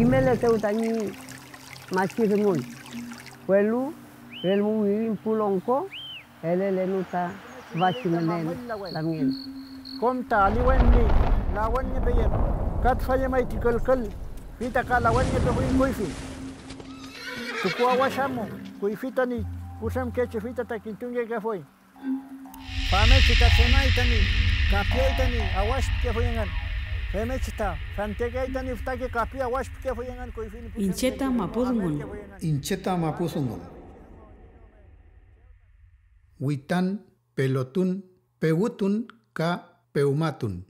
Imele teu tani machi rengun. Puelu, el muirin pulongko, ele lenuta vachi menen lamien. Komta aliwenni, lawannya peyem. Kat faya mai tikal fita ka lawannya pe huin koifi. Tukua washamo, koifita ni kusam keche fita takintunge ke foi. Pame chita sema itani, kapia itani, awash ke foyengan. Peme chita, fantega itani ftake kapia awash ke foyengan koifini. Incheta mapudungun. Incheta mapusungun. Witan pelotun pewutun ka peumatun.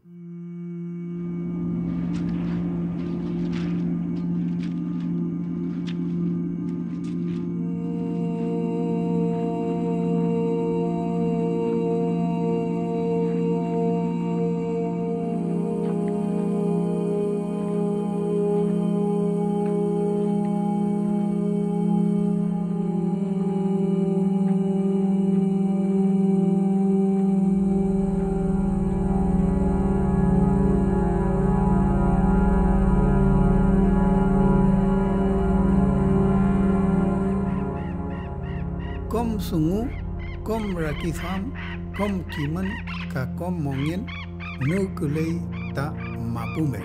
Kom sungu, kom rakitham, kom kiman, ka kom mongin, no kulei ta mapume.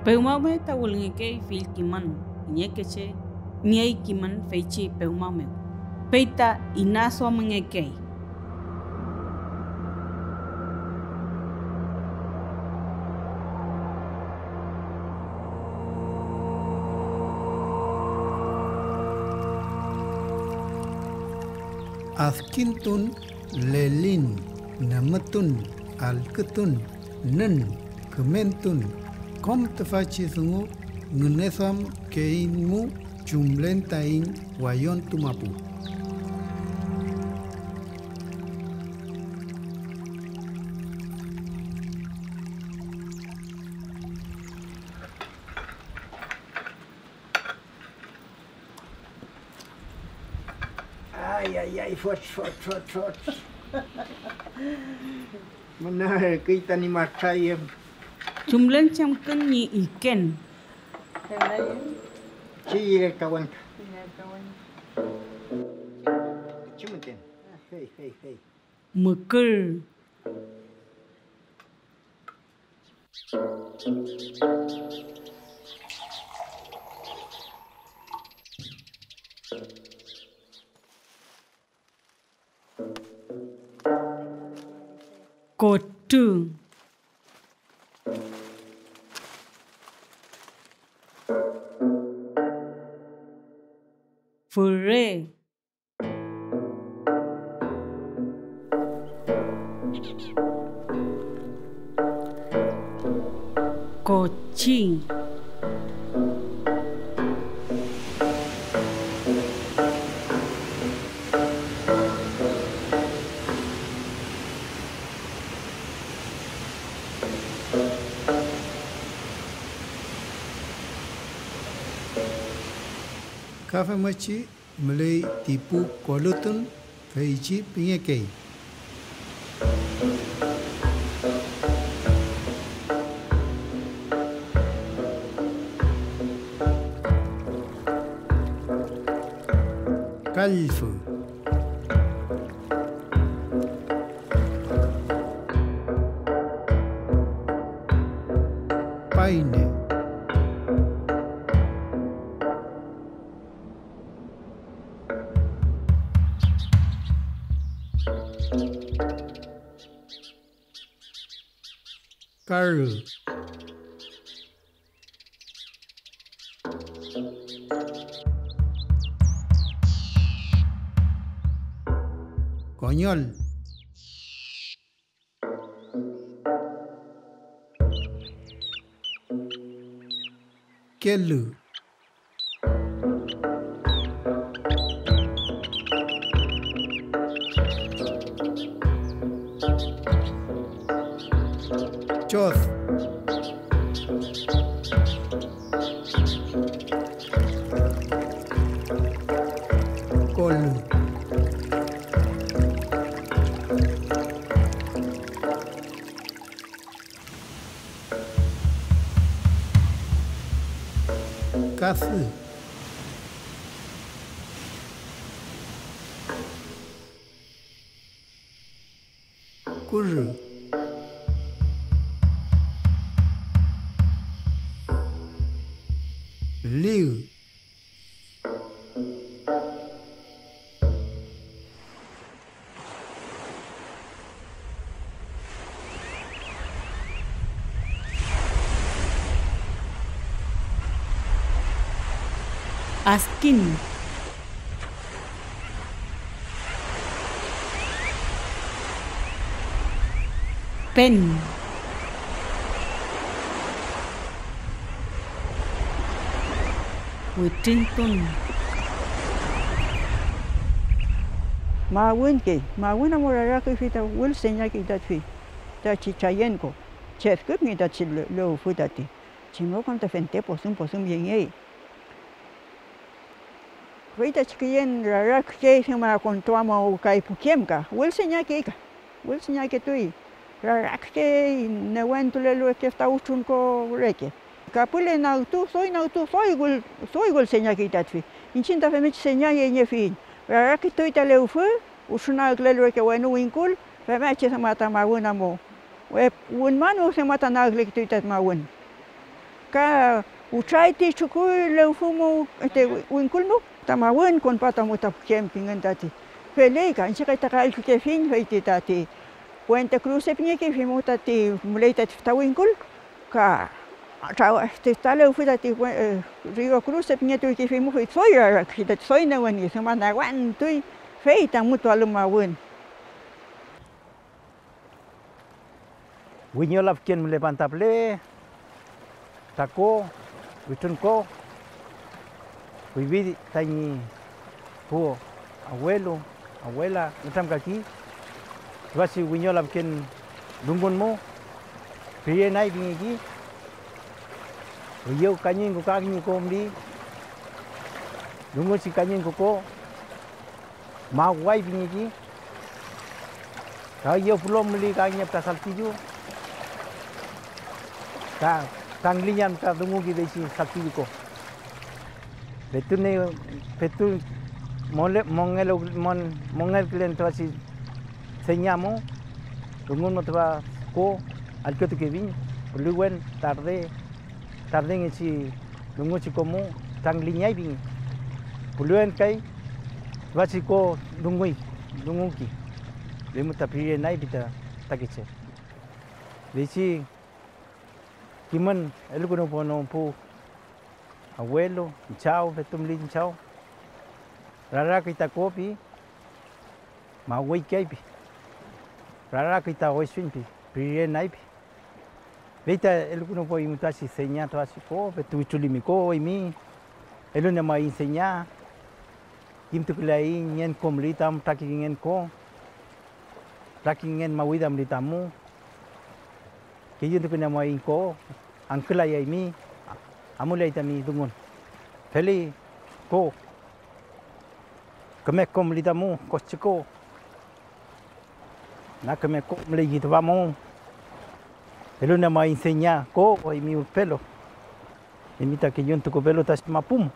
Peumame ta ulngeke fil kiman, nyekeche, niei kiman feichi peumame. Peita inaso mangeke. Askintun lelin namatun alketun nen kementun kom tefaci sungu ngunesam keinmu jumlen taing wayon tumapu. Ay, fot. Mana kita ni macayem. Jumlen chamkan ni iken. Cire kawan. Cumaten. Hey. Mekel. Kotu. Fure. Kochi. Kafe machi mulai tipu kolutun feici pingekei. Kalfu. Paine. Karu. Konyol. Kelu. Choth. Colu. Cafu. Curu. Liu. Askin. Pen. Whittington. Mawin amo raraki fita wil senya ki dat fi. Ta chichayenko. Chefkup ni dat chil lo futati. Chimo kam ta fente posum yenge. Fita chikien rarak ke sema kontuamo kai pukiemka. Wil senya ki ka. Wil senya ki tui. Rarak ke ne wentule lo ke sta uchun ko reke. Kapule nautu soy gul senya ki dat fi. Inchinta femich senya yenye fi. Rarak tui ta leufu. Ushuna glelo ke wenu winkul. Femech se mata mawun amo. Un manu se mata nagle tui tat mawun. Ka uchaiti chukui leufu mo te winkul mo. Tamawun kon pata mo tap camping andati. Felega inchika ta kal ke fin feiti tati. Puente Cruz pinye ke fi mo tati muleta ta winkul. Ka te tale ufuta ti Rio Cruz pinye tu ke fi mo fit soya kita soy na wani semana wan tu feita mutu alumawun. Winyolap kien melevantable, tako, witunko, wivi tani po abuelo, abuela, utam kaki, wasi winyolap kien dungun mo, piye nai bingi, wiyo kanyin ko kaki ko mdi, dungun si kanyin ko mawai bingi, kaya pulau meli kanya pasal tiju. Tanglian ka dungu gi desi sakti ko betul mongel klen to si señamo dungun matwa ko alketu ke vin luwen tarde ngi si dungu si komu tanglinya vin puluan kai wasi ko dungu ki lemu tapi nai bita takiche desi Kiman, elu kuno pono pu abuelo, chao, betumli chao. Rara kita kopi, mawai kaipi. Rara kita oisinpi, priye naipi. Beta elu kuno po imutasi senya to asiko, betu chulimi ko imi. Elu na mai senya. Kim tu kulai nyen komlitam taki nyen ko. Taki nyen mawidam litamu. Kaya tu kena mai ko. Angkel ayah ini, amulai kami dungun. Feli ko, kemek ko melitamu, kociko. Nak kemek ko melagi tu bamu. Elu nama insenya ko, imi pelo. Imi tak kijon tu ko pelo tas mapum.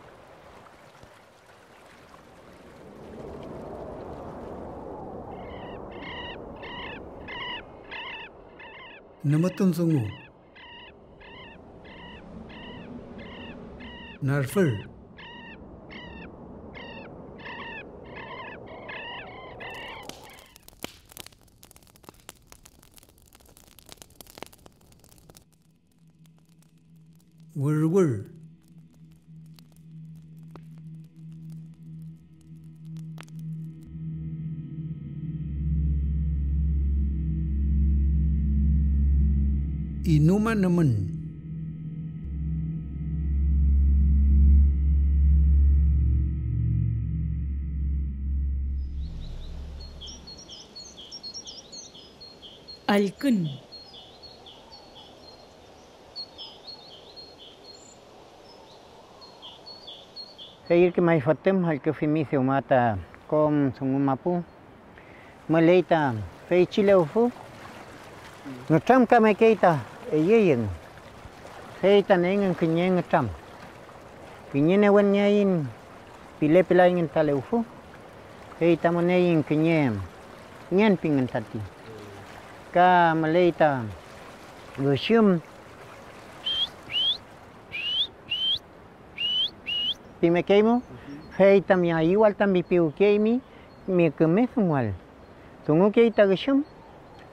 Namatun sungu. Narfur. Wur. Inuma naman. Alkun. Seguir que mais fatem hal que fimi se mata kom sungu mapu meleita fei chileufu ngam kame keita eyeng feita nengen kenyeng ngam kinyene wanyain pile pilaingin taleufu feita monein kenyem nyen pingen tati ka meleita gusyum pimekemo feita mi ayual tambi piu kemi mi keme sumual tungu keita gusyum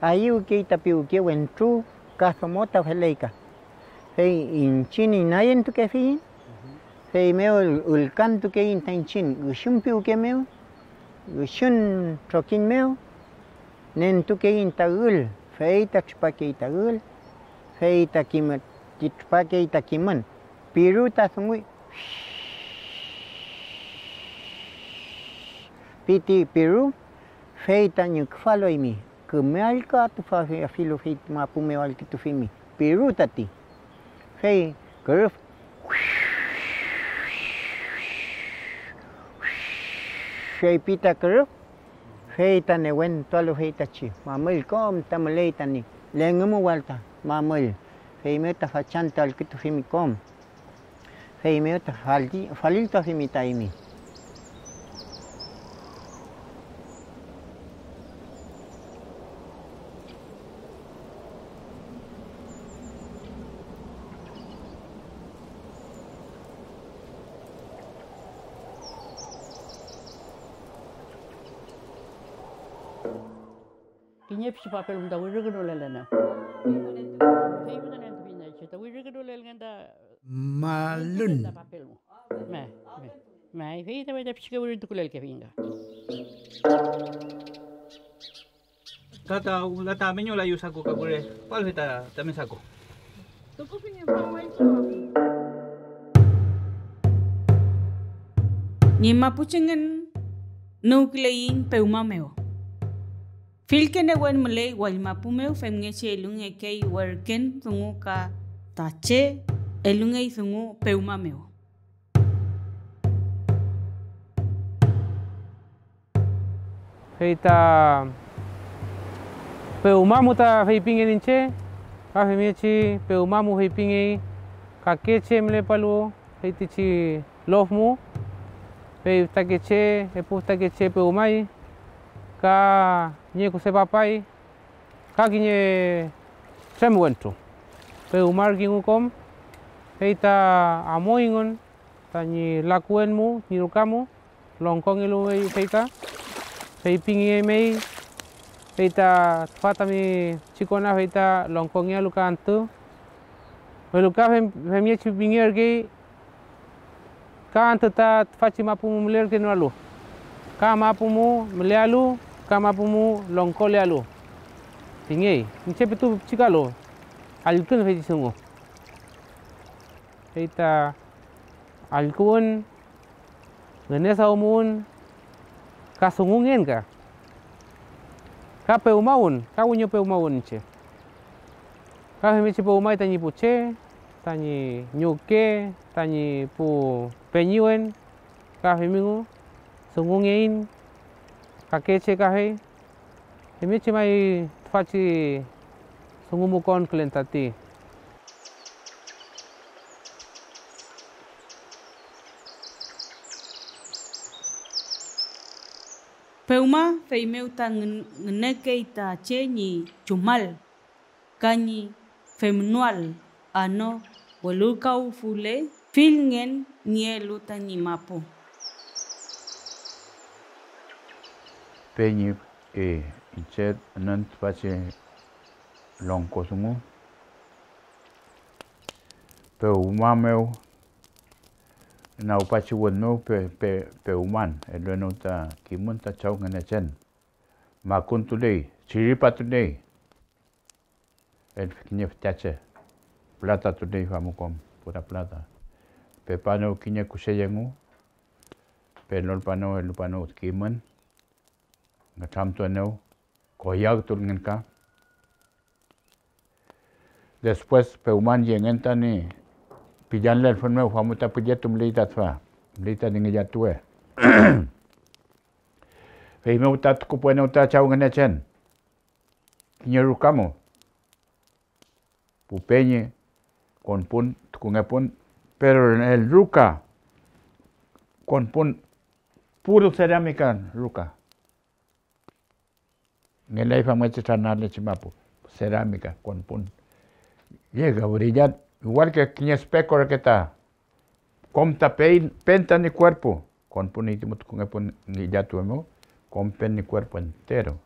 ayu keita piu ke wentru ka somota feleika fei inchini nayen tu kefi fei meo ulkan tu ke intanchin gusyum piu ke meo gusyun trokin meo nen tu ke intagul feita chpake itagul feita kimat chpake itakiman piru ta sungui piti piru feita nyukfalo imi kemalka tu fa filo fit mapu mewal kitu fimi piru tati fei keruf fei pita keruf feita newen tolo feita chi mamel kom tameleita ni lengemu walta mamel fei meta fachantal kitu fimi kom fei meta falil ta fimi taimi Kinya pisi papel unta wira kedolelana. Hei bukan yang tu bina cerita wira kedolel nganda. Malun. Hei tapi pisi ke wira tu kulel ke finga. Kata menyo la yu saku kabure. Pal veta también saku. Tuku punya pawai tu. Ni mapuchengen nuklein peumameo. Filken ewan mulai wal mapumeu femnge che elunge kei worken tungu ka tache elunge tungu peumameo. Feita peumamu ta feipinge ninche ka femechi peumamu feipinge ka keche mle palu feitichi lofmu fei takeche epu takeche peumai ka nye ku sepapai ka kinye semwentu peumar kingukom feita amoingon tani lakuenmu nirukamu longkong elu feita feipinge mei feita fatami chikona feita longkongnya luka antu luka femye chipinge ergi ka antu ta faci mapu muler ke nalu ka mapumu melealu ka mapumu longko lealu tingei niche pitu chikalo alkun feji sungu feita alkun ngenesa umun ka sungungen ka peumaun ka unyo peumaun che ka hemichi peumai tani puche tani nyuke tani pu penyuen ka hemingu sungungen ka keche ka he hemichi mai faci sungumukon kelentati Peuma feimeu ta ngenekei ta che ni chumal kani femnual ano walukau fule filngen nielu ta ni mapu. Penyi inchet nant pace longko sungu peumameu na upachi wano peuman eleno ta kimun ta chau ngana chen makun today chiripa today el kinya tache plata today famukom pura plata pepano kinya kuseyengu penol pano el pano kimun ngatam to no koyag tul ngenka después peuman yengen tani pijan le forme famuta pijet tum leita twa leita ninge jatue Peime uta tukupuen uta chau ngenechen. Kinyerukamo. Pupeñe con pun tukungepun. Pero el ruca con pun puro cerámica ruca. Ngelai famoso chanarle chimapu. Cerámica con pun. Llega a brillar. Igual que espejo que está. Comta penta ni cuerpo. Con punitimo tukungepun ni ya tuemo. Compen ni cuerpo entero.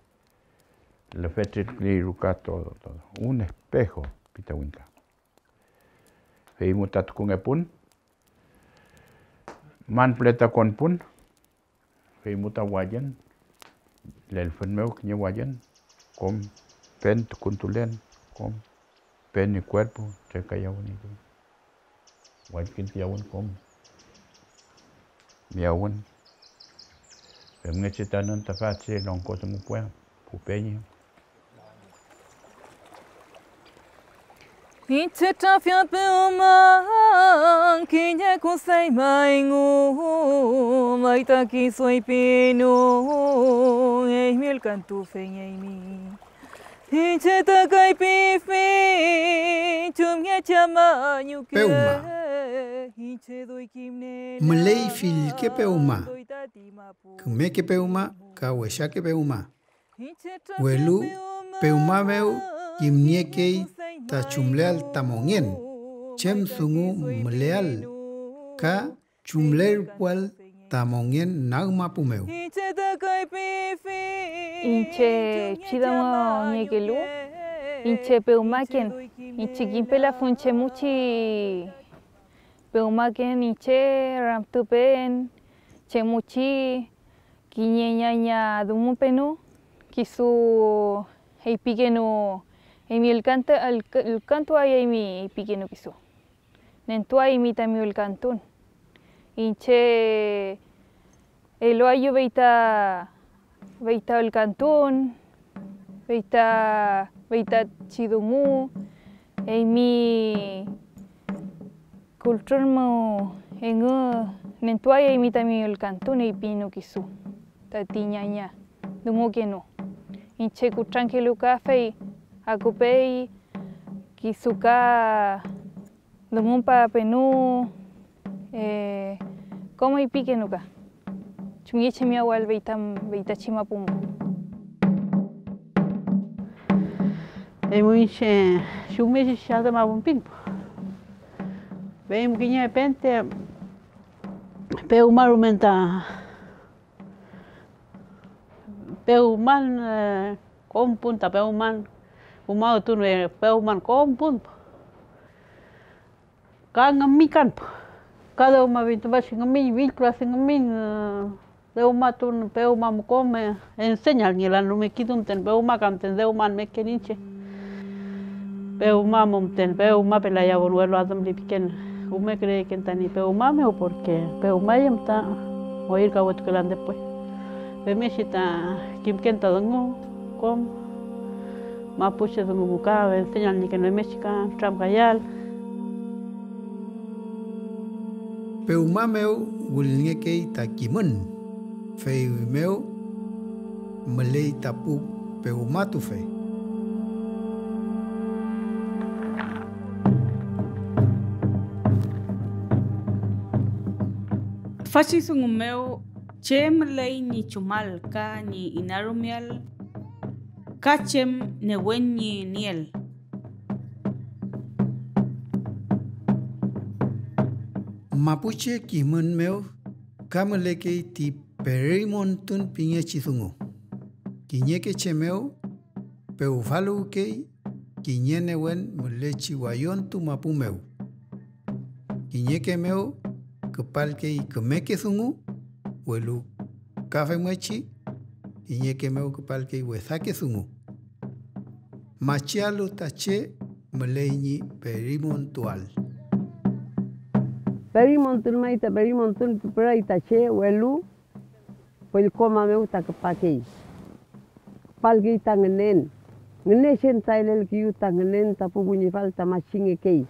Le fecha ruca todo. Un espejo, pitawinka. Feimut tukungepun. Man pleta con pun. Feimut awayan. Lel fenmeu knya wayan. Com pen tukuntulen. Com pen ni cuerpo. Checa yawan itu. Wakin yawan com. Miawan. Pemngecitanan taface longko tumupuan. Pupeñe. Iteta fia peuma kinya kusai maingu maita ki soy pino ei mil cantu fei mi Iteta kai pifi chumya chama nyuke Peuma. Malay fil ke peuma. Kume ke peuma, kawesha ke peuma. Welu peuma meu imniekei ta chumleal tamongien. Chem sungu mleal ka chumler cual tamongien nagma pumeu. Inche chidamo nyekelu. Inche peumaken. Inche gimpela funche muchi. Peumaken inche ramtupen. Chemuchi. Kiñeñaña dumupenu. Kisu heipigenu. El canto hay mi pequeño piso. Nentua hay mi también el cantón. Inche el ayo veita el cantón, veita chidumu, mi cultura mo nentua hay mi también el cantón y pino kisu. Tatiñaña, dumo que no. Inche tranquilo café. Aku pei kisuka lumumpa penu como ipique nuka chungiche mi awal beita chimapum muy shume shada mabumpin veim kinya pente peu marumenta peu man compunta peu man Umau tu peuman kompun. Kangamikan. Cada uma vez vai ngamin, vínculo ngamin. Deuma tu peuma come enseña ni la no me quito ten peuma canten deuma me keninche. Peuma monten peuma pelaya vuelo adam li piquen. Ume cree que tani peuma me o porque peuma yamta oír kawat kelan después. Bemeshita kimkenta dongo com Mapuche de Mubucaba, enseñan que no es México, Tramcayal. Peuma meu wulngekei takimun. Fei meu malay tapu peuma tu fei. Fashisungumeu che malay ni chumal ka ni inarumial. Kachem newenyi niel. Mapuche kimun meu kamaleke ti perimontun pinye chisungu. Kinyeke chemeu peuvalu ke kinyene wen mulechi wayon tu mapu meu. Kinyeke meu kepalke kemeke sungu welu kafe mechi Kinyeke meu kepalke wesake sungu. Machialu tache meleñi perimontual. Perimontun maita perimontun pera tache welu pel koma meu ta kepake. Palke tangenen. Ngeneshen tailel kiu tangenen tapu bunyi falta machinge kei.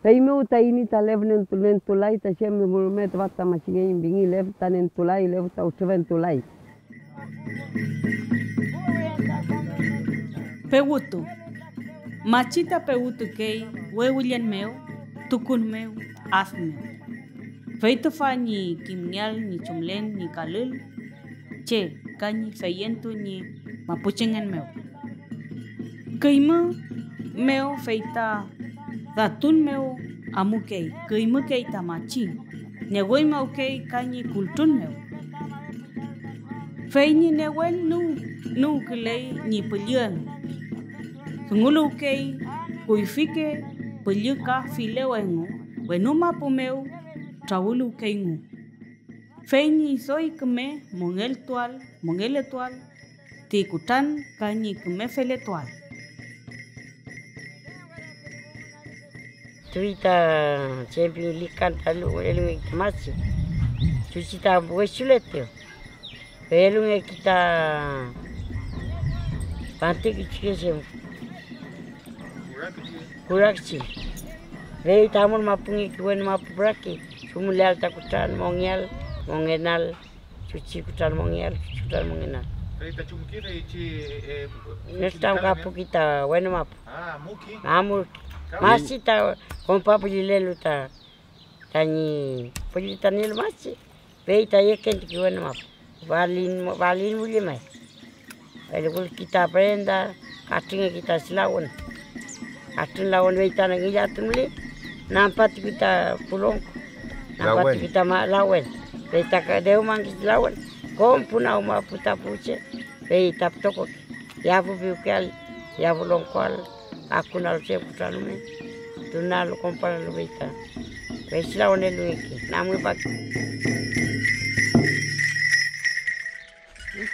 Pei meu ta ini ta levnen tulai ta chem murumet vata machinge bingi lev tanen tulai lev ta utven tulai. Peutu. Machita peutu kei, huehuillan meu, tukun meu, az meu. Feito fa ni kimnial, ni chumlen, ni kalul, che, kani feyento ni mapuchengan meu. Keima meu feita datun meu amukei, keima kei tamachi, negoi mau kei kani kultun meu. Fei ni newen nu kelei ni pelian. Ngulu kei kuifike pelika filewengu, wenuma pumeu traulu keingu. Fei ni soi keme mongel etual, ti kutan kani keme fele tual. Tuita sempre likan talu elunge masi. Susita buesuletio. Elunge kita pantik chikesem. Kurakci. Vei tamun mapungi kuen mapubraki. Sumulial takutan mongenal, cuci kutan mongial, kutan mongenal. Kita cumkir Nestam kapu kita wen map. muki. Amur masih ta kompa pulilelu ta tani pulitanil masih. Vei ta yeken kuen map. Valin muli mai. Kalau kita aprenda, katingnya kita silawan. Atun lawan weita nang iya atun muli. Nampak kita pulong. Nampak kita mak lawan. Weita ka deu mang lawan. Kom puna uma puta puce. Weita toko. Ya bu biukal, ya bu longkwal. Aku nal se puta lume. Tunal kompal lu weita. Weis lawan elu iki. Namu pak. Ini